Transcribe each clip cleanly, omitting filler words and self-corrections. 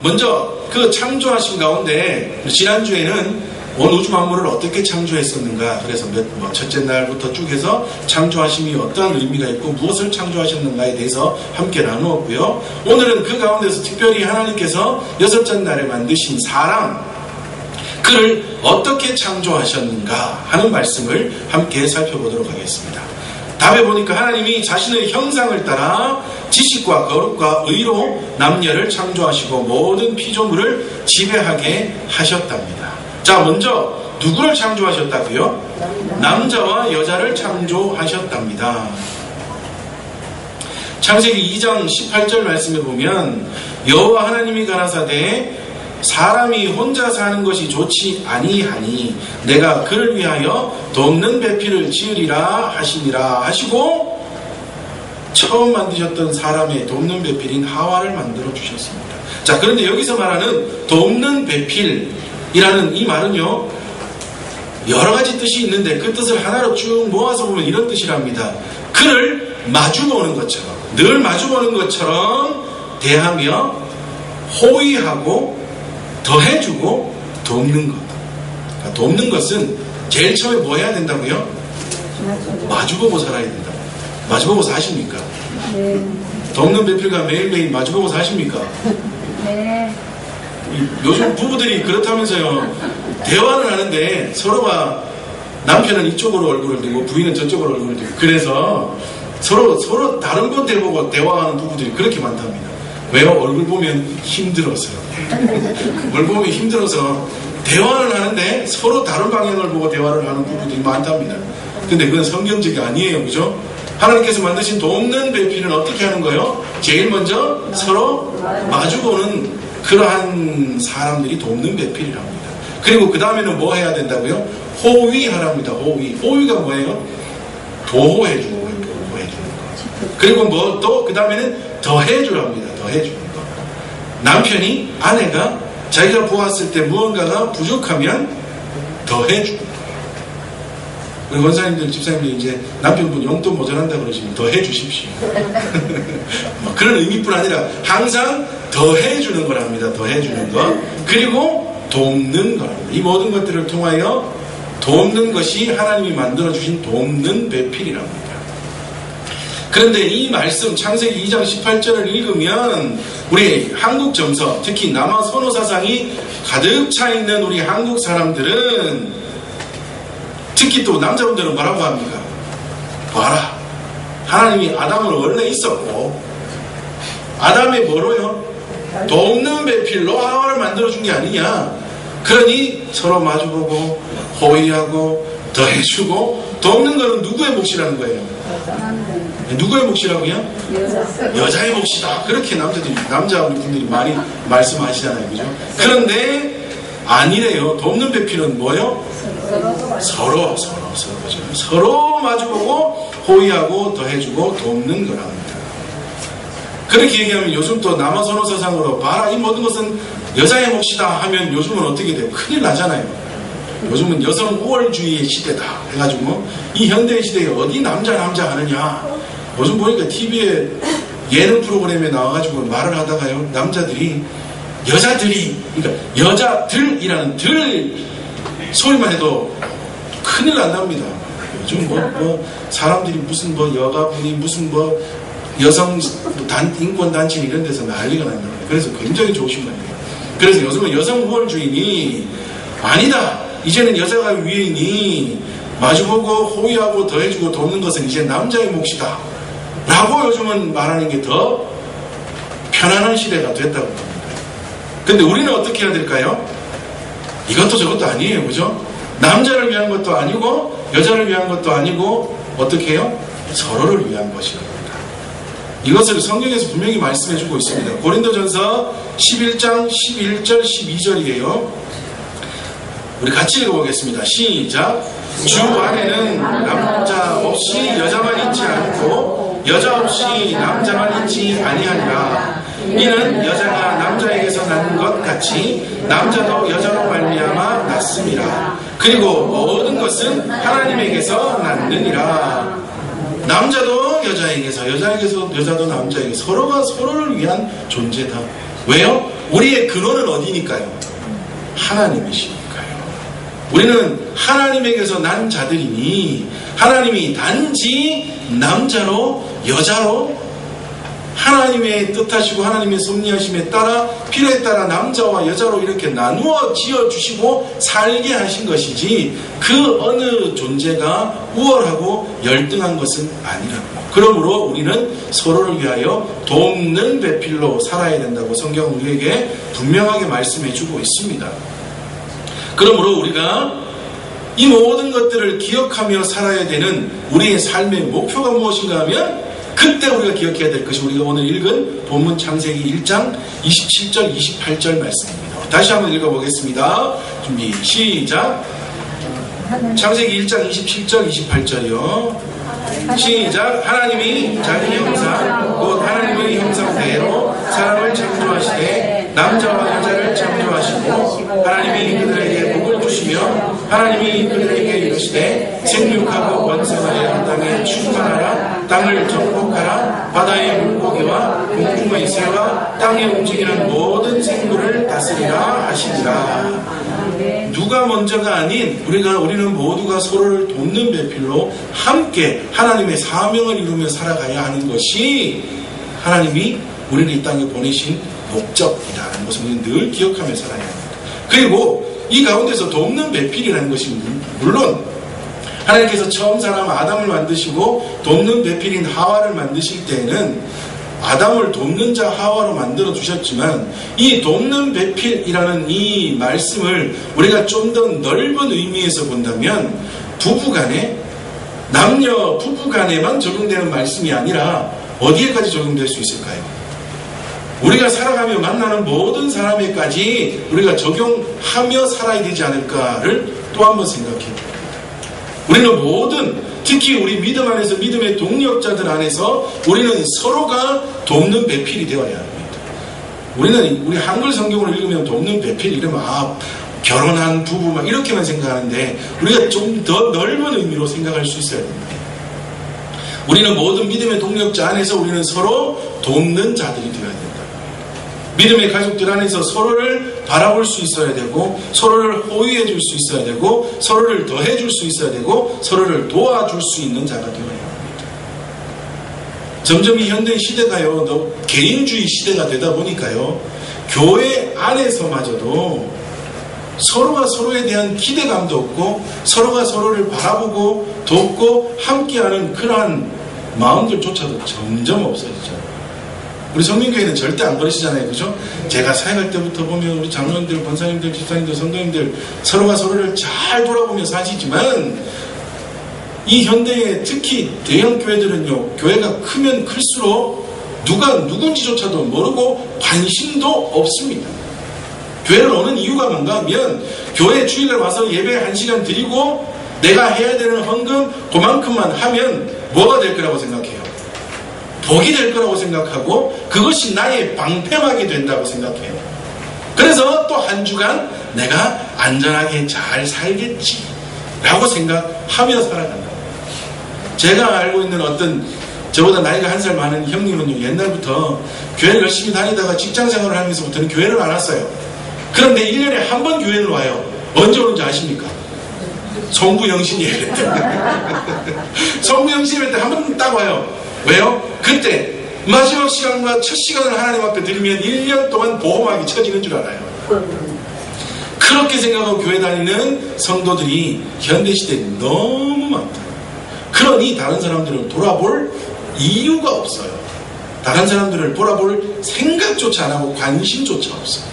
먼저 그 창조하신 가운데 지난주에는 온 우주 만물을 어떻게 창조했었는가, 그래서 첫째 날부터 쭉 해서 창조하심이 어떠한 의미가 있고 무엇을 창조하셨는가에 대해서 함께 나누었고요. 오늘은 그 가운데서 특별히 하나님께서 여섯째 날에 만드신 사람, 그를 어떻게 창조하셨는가 하는 말씀을 함께 살펴보도록 하겠습니다. 답에 보니까 하나님이 자신의 형상을 따라 지식과 거룩과 의로 남녀를 창조하시고 모든 피조물을 지배하게 하셨답니다. 자, 먼저 누구를 창조하셨다고요? 남자와 여자를 창조하셨답니다. 창세기 2장 18절 말씀에 보면 여호와 하나님이 가라사대 사람이 혼자 사는 것이 좋지 아니하니 내가 그를 위하여 돕는 배필을 지으리라 하시니라 하시고 처음 만드셨던 사람의 돕는 배필인 하와를 만들어 주셨습니다. 자, 그런데 여기서 말하는 돕는 배필이라는 이 말은요, 여러 가지 뜻이 있는데 그 뜻을 하나로 쭉 모아서 보면 이런 뜻이랍니다. 그를 마주보는 것처럼, 늘 마주보는 것처럼 대하며 호의하고 더해주고 돕는 것. 그러니까 돕는 것은 제일 처음에 뭐 해야 된다고요? 마주보고 살아야 된다. 마주보고 사십니까? 네. 돕는 배필과 매일매일 마주보고 사십니까? 네. 요즘 부부들이 그렇다면서요. 대화를 하는데 서로가, 남편은 이쪽으로 얼굴을 들고 부인은 저쪽으로 얼굴을 들고, 그래서 서로 다른 분 대보고 대화하는 부부들이 그렇게 많답니다. 왜요? 얼굴 보면 힘들어서요. 얼굴 보면 힘들어서 대화를 하는데 서로 다른 방향을 보고 대화를 하는 부부들이 많답니다. 근데 그건 성경적이 아니에요. 그죠? 하나님께서 만드신 돕는 배필은 어떻게 하는 거예요? 제일 먼저 서로 마주보는 그러한 사람들이 돕는 배필이랍니다. 그리고 그 다음에는 뭐 해야 된다고요? 호위하랍니다. 호위가 뭐예요? 보호해주는 거예요. 보호해주는 거. 그리고 뭐 또 그 다음에는 더해주랍니다. 더해주는 거. 남편이, 아내가 자기가 보았을 때 무언가가 부족하면 더해주는 거. 우리 원사님들, 집사님들 이제 남편분 용돈 모자란다 그러시면 더해주십시오. 그런 의미뿐 아니라 항상 더해주는 거랍니다. 더해주는 것. 그리고 돕는 거랍니다. 이 모든 것들을 통하여 돕는 것이 하나님이 만들어주신 돕는 배필이랍니다. 그런데 이 말씀 창세기 2장 18절을 읽으면 우리 한국 정서, 특히 남아 선호 사상이 가득 차 있는 우리 한국 사람들은, 특히 또 남자분들은 뭐라고 합니까? 봐라, 하나님이 아담은 원래 있었고 아담이 뭐로요? 돕는 배필로 하와를 만들어준 게 아니냐. 그러니 서로 마주보고 호의하고 더해주고 돕는 거는 누구의 몫이라는 거예요? 누구의 몫이라고요? 여자의 몫이다. 그렇게 남자 우리 분들이 많이 말씀하시잖아요. 그죠? 그런데 아니래요. 돕는 배필은 뭐예요? 서로 마주보고 호의하고 더해주고 돕는 거랍니다. 그렇게 얘기하면 요즘 또 남아선호 사상으로 봐라, 이 모든 것은 여자의 몫이다 하면 요즘은 어떻게 돼요? 큰일 나잖아요. 요즘은 여성 우월주의의 시대다 해가지고 이 현대 시대에 어디 남자 하느냐. 요즘 보니까 TV에 예능 프로그램에 나와가지고 말을 하다가요, 남자들이 여자들이, 그러니까 여자들이라는 들 소리만 해도 큰일 난답니다. 요즘 사람들이 무슨 여가분이 무슨 여성 인권단체 이런 데서 난리가 난답니다. 그래서 굉장히 조심해야 돼요. 그래서 요즘은 여성 우월주의니 아니다, 이제는 여자가 위이니 마주보고 호의하고 더해주고 돕는 것은 이제 남자의 몫이다 라고 요즘은 말하는 게 더 편안한 시대가 됐다고 합니다. 근데 우리는 어떻게 해야 될까요? 이것도 저것도 아니에요. 그죠? 남자를 위한 것도 아니고 여자를 위한 것도 아니고 어떻게 해요? 서로를 위한 것이랍니다. 이것을 성경에서 분명히 말씀해주고 있습니다. 고린도전서 11장 11절 12절이에요. 우리 같이 읽어보겠습니다. 시작. 주 안에는 남자 없이 여자만 있지 않고 여자 없이 남자만 있지 아니하니라. 이는 여자가 남자에게서 난 것 같이 남자도 여자로 말미암아 났음이라. 그리고 모든 것은 하나님에게서 났느니라. 남자도 여자에게서, 여자에게서 여자도 남자에게, 서로가 서로를 위한 존재다. 왜요? 우리의 근원은 어디니까요? 하나님이시니까요. 우리는 하나님에게서 난 자들이니 하나님이 단지 남자로 여자로 하나님의 뜻하시고 하나님의 섭리하심에 따라 필요에 따라 남자와 여자로 이렇게 나누어 지어주시고 살게 하신 것이지 그 어느 존재가 우월하고 열등한 것은 아니라고. 그러므로 우리는 서로를 위하여 돕는 배필로 살아야 된다고 성경은 우리에게 분명하게 말씀해 주고 있습니다. 그러므로 우리가 이 모든 것들을 기억하며 살아야 되는 우리의 삶의 목표가 무엇인가 하면 그때 우리가 기억해야 될 것이 우리가 오늘 읽은 본문 창세기 1장 27절 28절 말씀입니다. 다시 한번 읽어보겠습니다. 준비 시작. 창세기 1장 27절 28절이요. 시작. 하나님이 자기 형상 곧 하나님의 형상대로 사람을 창조하시되 남자와 여자를 창조하시고 하나님이 그들에게 복을 주시며 하나님이 그들에게 이르시되 생육하고 번성하여 땅에 충만하라 땅을 정복하라 바다의 물고기와 공중의 새와 땅에 움직이는 모든 생물을 다스리라 하시니라. 누가 먼저가 아닌 우리는 모두가 서로를 돕는 배필로 함께 하나님의 사명을 이루며 살아가야 하는 것이 하나님이 우리를 이 땅에 보내신 목적이라는 것을 우리는 늘 기억하며 살아야 합니다. 그리고 이 가운데서 돕는 배필이라는 것이 물론 하나님께서 처음 사람 아담을 만드시고 돕는 배필인 하와를 만드실 때에는 아담을 돕는 자 하와로 만들어 주셨지만 이 돕는 배필이라는 이 말씀을 우리가 좀 더 넓은 의미에서 본다면 부부간에 남녀 부부간에만 적용되는 말씀이 아니라 어디에까지 적용될 수 있을까요? 우리가 살아가며 만나는 모든 사람에까지 우리가 적용하며 살아야 되지 않을까를 또 한번 생각해 봅니다. 우리는 모든 특히 우리 믿음 안에서 믿음의 동력자들 안에서 우리는 서로가 돕는 배필이 되어야 합니다. 우리 한글 성경을 읽으면 돕는 배필 이러면 결혼한 부부 막 이렇게만 생각하는데 우리가 좀 더 넓은 의미로 생각할 수 있어야 됩니다. 우리는 모든 믿음의 동력자 안에서 우리는 서로 돕는 자들이 되어야 된다. 믿음의 가족들 안에서 서로를 바라볼 수 있어야 되고 서로를 호의해 줄 수 있어야 되고 서로를 더해 줄 수 있어야 되고 서로를 도와줄 수 있는 자가 되어야 합니다. 점점 이 현대 시대가요 너 개인주의 시대가 되다 보니까요 교회 안에서마저도 서로가 서로에 대한 기대감도 없고 서로가 서로를 바라보고 돕고 함께하는 그러한 마음들조차도 점점 없어지죠. 우리 성민교회는 절대 안 그러시잖아요. 그죠? 제가 사역할 때부터 보면 우리 장로님들, 권사님들, 집사님들, 성도님들 서로가 서로를 잘 돌아보며 사시지만 이 현대의 특히 대형 교회들은요 교회가 크면 클수록 누가 누군지조차도 모르고 관심도 없습니다. 교회를 오는 이유가 뭔가 하면 교회 주일날 와서 예배 1시간 드리고 내가 해야 되는 헌금 그만큼만 하면 뭐가 될 거라고 생각해요? 복이 될 거라고 생각하고 그것이 나의 방패막이 된다고 생각해요. 그래서 또 한 주간 내가 안전하게 잘 살겠지 라고 생각하며 살아간다. 제가 알고 있는 어떤 저보다 나이가 1살 많은 형님은요 옛날부터 교회를 열심히 다니다가 직장생활을 하면서부터는 교회를 안 왔어요. 그런데 1년에 한 번 교회를 와요. 언제 오는지 아십니까? 성부영신 예배 때. 성부영신 예배 때 한 번 딱 와요. 왜요? 그때 마지막 시간과 첫 시간을 하나님 앞에 드리면 1년 동안 보호막이 쳐지는 줄 알아요. 그렇게 생각하고 교회 다니는 성도들이 현대시대에 너무 많다. 그러니 다른 사람들을 돌아볼 이유가 없어요. 다른 사람들을 돌아볼 생각조차 안 하고 관심조차 없어요.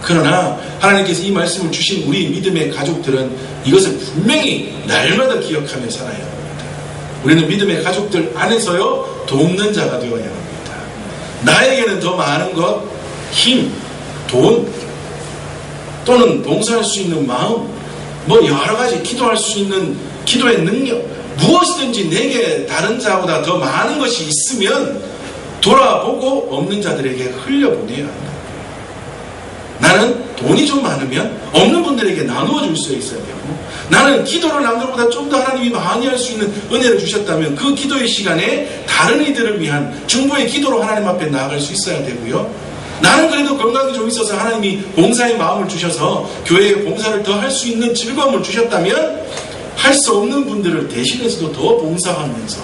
그러나 하나님께서 이 말씀을 주신 우리 믿음의 가족들은 이것을 분명히 날마다 기억하며 살아야 합니다. 우리는 믿음의 가족들 안에서요 돕는 자가 되어야 합니다. 나에게는 더 많은 것, 힘, 돈 또는 봉사할 수 있는 마음 뭐 여러 가지 기도할 수 있는 기도의 능력 무엇이든지 내게 다른 자보다 더 많은 것이 있으면 돌아보고 없는 자들에게 흘려보내야 한다. 나는 돈이 좀 많으면 없는 분들에게 나누어 줄 수 있어야 되고 나는 기도를 남들보다 좀 더 하나님이 많이 할 수 있는 은혜를 주셨다면 그 기도의 시간에 다른 이들을 위한 중보의 기도로 하나님 앞에 나아갈 수 있어야 되고요. 나는 그래도 건강이 좀 있어서 하나님이 봉사의 마음을 주셔서 교회에 봉사를 더 할 수 있는 즐거움을 주셨다면 할 수 없는 분들을 대신해서도 더 봉사하면서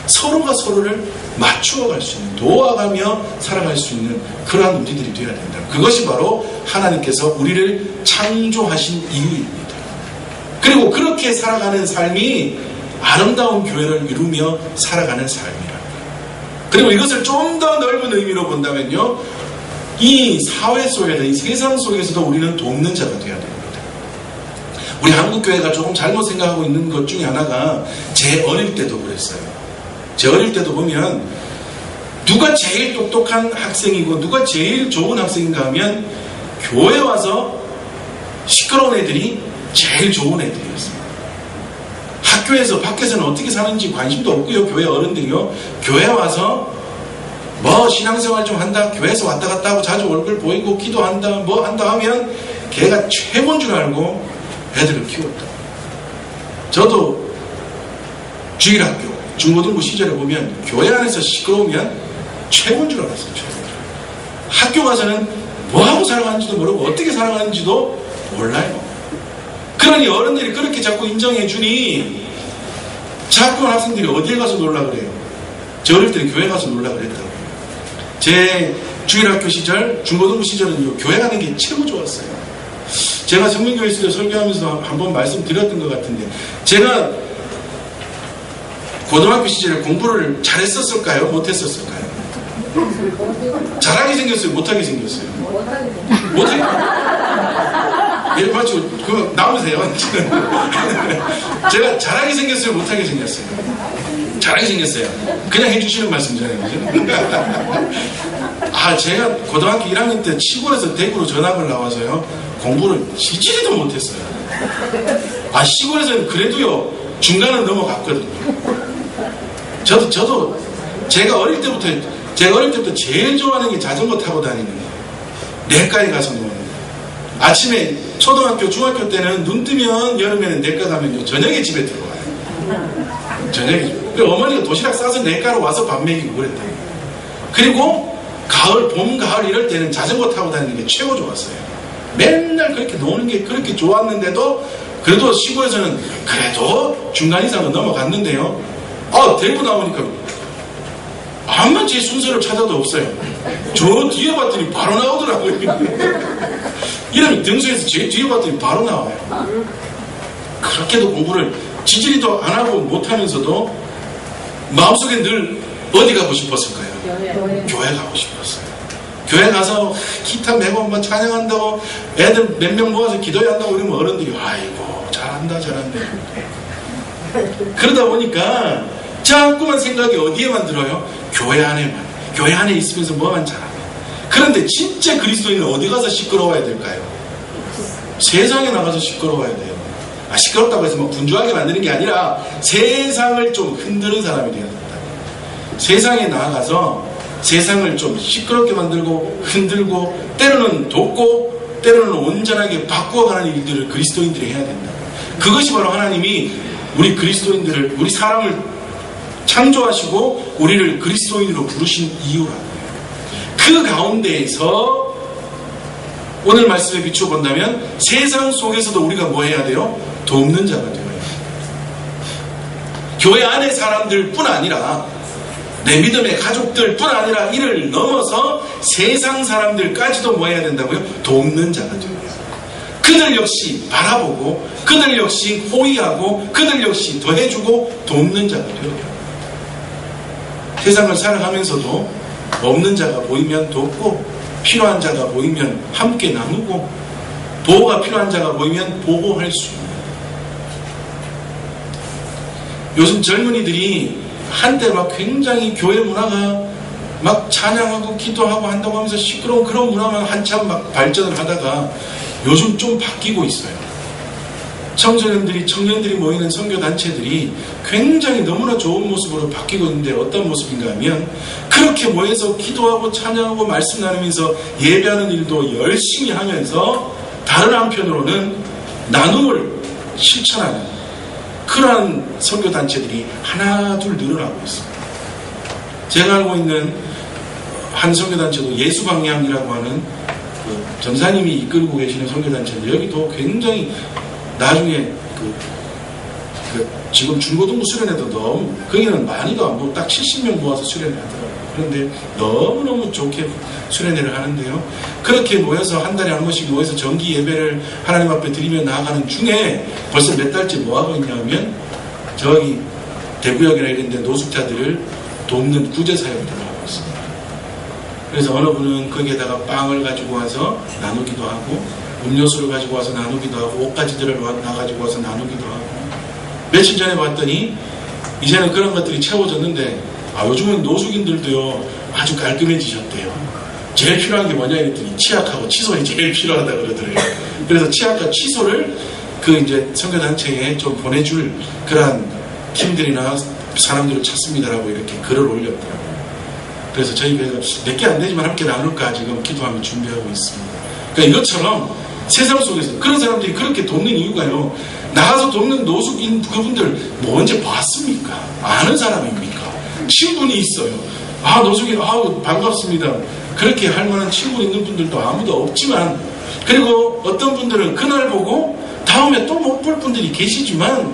서로가 서로를 맞추어 갈 수 있는, 도와가며 살아갈 수 있는 그러한 우리들이 되어야 된다. 그것이 바로 하나님께서 우리를 창조하신 이유입니다. 그리고 그렇게 살아가는 삶이 아름다운 교회를 이루며 살아가는 삶이라. 그리고 이것을 좀 더 넓은 의미로 본다면요, 이 사회 속에서, 이 세상 속에서도 우리는 돕는 자가 되어야 됩니다. 우리 한국교회가 조금 잘못 생각하고 있는 것 중에 하나가, 제 어릴 때도 그랬어요. 제 어릴 때도 보면 누가 제일 똑똑한 학생이고 누가 제일 좋은 학생인가 하면 교회 와서 시끄러운 애들이 제일 좋은 애들이었어요. 학교에서 밖에서는 어떻게 사는지 관심도 없고요. 교회 어른들이요, 교회 와서 뭐 신앙생활 좀 한다, 교회에서 왔다 갔다 하고 자주 얼굴 보이고 기도한다, 뭐 한다 하면 걔가 최고인 줄 알고 애들을 키웠다. 저도 주일학교, 중고등부 시절에 보면 교회 안에서 시끄러우면 최고인 줄 알았어요. 최고. 학교 가서는 뭐하고 살아가는지도 모르고 어떻게 살아가는지도 몰라요. 그러니 어른들이 그렇게 자꾸 인정해 주니 자꾸 학생들이 어디에 가서 놀라 그래요. 저 어릴 때는 교회 가서 놀라 그랬다고요. 제 주일학교 시절, 중고등부 시절은 교회 가는 게 최고 좋았어요. 제가 성민교회 있을 때 설교하면서 한번 말씀드렸던 것 같은데, 제가 고등학교 시절에 공부를 잘했었을까요? 못했었을까요? 잘하게 생겼어요? 못하게 생겼어요? 못하게. 예, 맞죠? 그거 나오세요. 제가 잘하게 생겼어요? 못하게 생겼어요? 잘하게 생겼어요. 그냥 해주시는 말씀이잖아요. 아, 제가 고등학교 1학년 때 시골에서 대구로 전학을 나와서요, 공부를 지지리도 못했어요. 아, 시골에서는 그래도요, 중간은 넘어갔거든요. 저도 제가 어릴 때부터 제일 좋아하는 게 자전거 타고 다니는 거예요. 내과에 가서 노는 거예요. 아침에 초등학교, 중학교 때는 눈 뜨면 여름에는 내과 가면요, 저녁에 집에 들어와요. 저녁에. 그리고 어머니가 도시락 싸서 내과로 와서 밥 먹이고 그랬대요. 그리고 가을, 봄, 가을 이럴 때는 자전거 타고 다니는 게 최고 좋았어요. 맨날 그렇게 노는 게 그렇게 좋았는데도, 그래도 시골에서는 그래도 중간 이상은 넘어갔는데요. 대구 나오니까 아무만 제 순서를 찾아도 없어요. 저 뒤에 봤더니 바로 나오더라고요. 이름이 등수에서 제 뒤에 봤더니 바로 나와요. 그렇게도 공부를 지지리도 안 하고 못하면서도 마음속에 늘 어디 가고 싶었을까요? 교회 가고 싶었어요. 교회 가서 기타 메고 뭐 찬양한다고 애들 몇 명 모아서 기도해야 한다고 이러면 어른들이 아이고 잘한다. 그러다 보니까 자꾸만 생각이 어디에만 들어요? 교회 안에만. 교회 안에 있으면서 뭐만 잘하면. 그런데 진짜 그리스도인은 어디 가서 시끄러워야 될까요? 세상에 나가서 시끄러워야 돼요. 시끄럽다고 해서 뭐 분주하게 만드는 게 아니라 세상을 좀 흔드는 사람이 되어야 된다. 세상에 나아가서 세상을 좀 시끄럽게 만들고 흔들고 때로는 돕고 때로는 온전하게 바꾸어가는 일들을 그리스도인들이 해야 된다. 그것이 바로 하나님이 우리 그리스도인들을, 우리 사람을 창조하시고 우리를 그리스도인으로 부르신 이유라고요. 그 가운데에서 오늘 말씀에 비추어 본다면 세상 속에서도 우리가 뭐 해야 돼요? 돕는 자가 되어야 돼요. 교회 안의 사람들 뿐 아니라 내 믿음의 가족들 뿐 아니라 이를 넘어서 세상 사람들까지도 뭐 해야 된다고요? 돕는 자가 되어야 돼요. 그들 역시 바라보고 그들 역시 호의하고 그들 역시 더해주고 돕는 자가 되어야 돼요. 세상을 살아가면서도 없는 자가 보이면 돕고 필요한 자가 보이면 함께 나누고 보호가 필요한 자가 보이면 보호할 수 있는. 요즘 젊은이들이 한때 막 굉장히 교회 문화가 막 찬양하고 기도하고 한다고 하면서 시끄러운 그런 문화만 한참 막 발전을 하다가 요즘 좀 바뀌고 있어요. 청년들이 모이는 선교단체들이 굉장히 너무나 좋은 모습으로 바뀌고 있는데 어떤 모습인가 하면 그렇게 모여서 기도하고 찬양하고 말씀 나누면서 예배하는 일도 열심히 하면서 다른 한편으로는 나눔을 실천하는 그러한 선교단체들이 하나 둘 늘어나고 있습니다. 제가 알고 있는 한 선교단체도 예수방향이라고 하는 그 전사님이 이끌고 계시는 선교단체인데 여기도 굉장히 나중에 지금 중고등부 수련회도 너무 거기는 많이도 안 보고 딱 70명 모아서 수련회 하더라고요. 그런데 너무너무 좋게 수련회를 하는데요. 그렇게 모여서 한 달에 한 번씩 모여서 정기 예배를 하나님 앞에 드리며 나아가는 중에 벌써 몇 달째 뭐하고 있냐면 저기 대구역이나 이런 데 노숙자들을 돕는 구제사역들을 하고 있습니다. 그래서 어느 분은 거기에다가 빵을 가지고 와서 나누기도 하고 음료수를 가지고 와서 나누기도 하고 옷가지들을 나가지고 와서 나누기도 하고 며칠 전에 봤더니 이제는 그런 것들이 채워졌는데 요즘은 노숙인들도요 아주 깔끔해지셨대요. 제일 필요한 게 뭐냐 이랬더니 치약하고 칫솔이 제일 필요하다 그러더래요. 그래서 치약과 칫솔을 그 이제 선교단체에 좀 보내줄 그러한 팀들이나 사람들을 찾습니다라고 이렇게 글을 올렸더라고요. 그래서 저희 교회가 몇 개 안 되지만 함께 나눌까 지금 기도하며 준비하고 있습니다. 그러니까 이것처럼 세상 속에서 그런 사람들이 그렇게 돕는 이유가요. 나가서 돕는 노숙인 그분들 뭐 언제 봤습니까? 아는 사람입니까? 친분이 있어요. 노숙인 반갑습니다. 그렇게 할 만한 친분 있는 분들도 아무도 없지만 그리고 어떤 분들은 그날 보고 다음에 또 못 볼 분들이 계시지만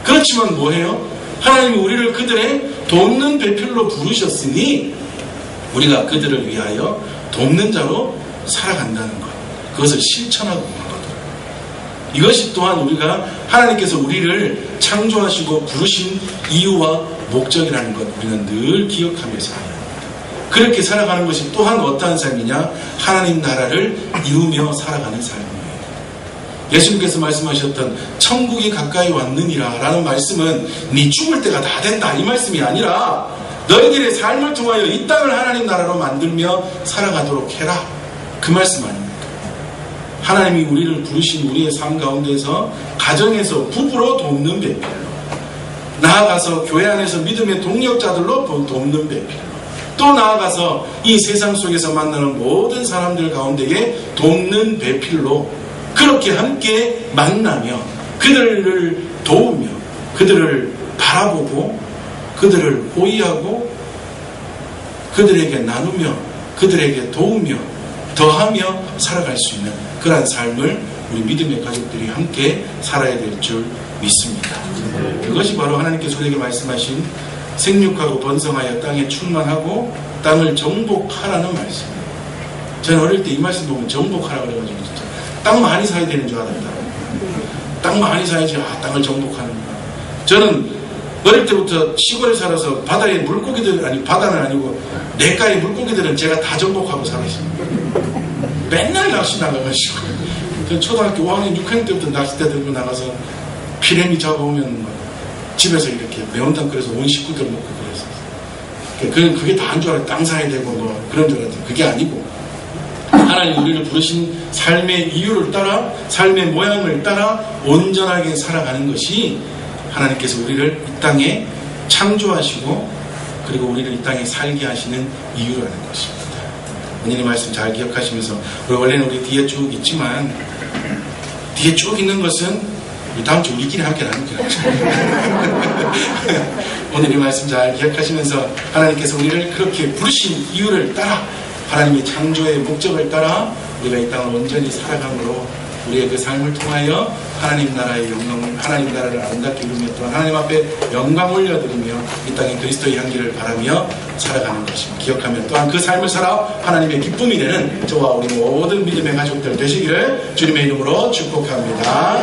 그렇지만 뭐해요? 하나님이 우리를 그들의 돕는 배필로 부르셨으니 우리가 그들을 위하여 돕는 자로 살아간다는 것. 그것을 실천하고 있는 것. 이것이 또한 우리가 하나님께서 우리를 창조하시고 부르신 이유와 목적이라는 것 우리는 늘 기억하며 살아야 합니다. 그렇게 살아가는 것이 또한 어떠한 삶이냐? 하나님 나라를 이루며 살아가는 삶이에요. 예수님께서 말씀하셨던 천국이 가까이 왔느니라 라는 말씀은 네 죽을 때가 다 된다 이 말씀이 아니라 너희들의 삶을 통하여 이 땅을 하나님 나라로 만들며 살아가도록 해라 그 말씀 아닙니까? 하나님이 우리를 부르신 우리의 삶 가운데서 가정에서 부부로 돕는 배필로 나아가서 교회 안에서 믿음의 동력자들로 돕는 배필로 또 나아가서 이 세상 속에서 만나는 모든 사람들 가운데에 돕는 배필로 그렇게 함께 만나며 그들을 도우며 그들을 바라보고 그들을 호의하고 그들에게 나누며 그들에게 도우며 더하며 살아갈 수 있는 그러한 삶을 우리 믿음의 가족들이 함께 살아야 될 줄 믿습니다. 그것이 바로 하나님께서 우리에게 말씀하신 생육하고 번성하여 땅에 충만하고 땅을 정복하라는 말씀입니다. 저는 어릴 때 이 말씀 보면 정복하라고 그래가지고 진짜 땅 많이 사야 되는 줄 알았다. 땅 많이 사야지 땅을 정복하는구나. 저는 어릴 때부터 시골에 살아서 바다에 물고기들 아니 바다는 아니고 냇가의 물고기들은 제가 다 정복하고 살았습니다. 맨날 낚시 나가가지고 저 초등학교 5학년 6학년 때부터 낚싯대 들고 나가서 피레미 잡아오면 막 집에서 이렇게 매운탕 끓여서 온 식구들 먹고 그랬어요. 그게 다 한 줄 알았어요. 땅 사야 되고 뭐 그런 줄 알았어요. 그게 아니고 하나님 우리를 부르신 삶의 이유를 따라 삶의 모양을 따라 온전하게 살아가는 것이 하나님께서 우리를 이 땅에 창조하시고 그리고 우리를 이 땅에 살게 하시는 이유라는 것입니다. 오늘의 말씀 잘 기억하시면서 원래는 우리 뒤에 쭉 있지만 뒤에 쭉 있는 것은 다음 주 우리끼리 함께 나누기로 하죠. 오늘의 말씀 잘 기억하시면서 하나님께서 우리를 그렇게 부르신 이유를 따라 하나님의 창조의 목적을 따라 우리가 이 땅을 온전히 살아감으로 우리의 그 삶을 통하여 하나님 나라의 영광을 하나님 나라를 아름답게 이루며 또한 하나님 앞에 영광 올려드리며 이 땅에 그리스도의 향기를 바라며 살아가는 것입니다. 기억하며 또한 그 삶을 살아 하나님의 기쁨이 되는 저와 우리 모든 믿음의 가족들 되시기를 주님의 이름으로 축복합니다.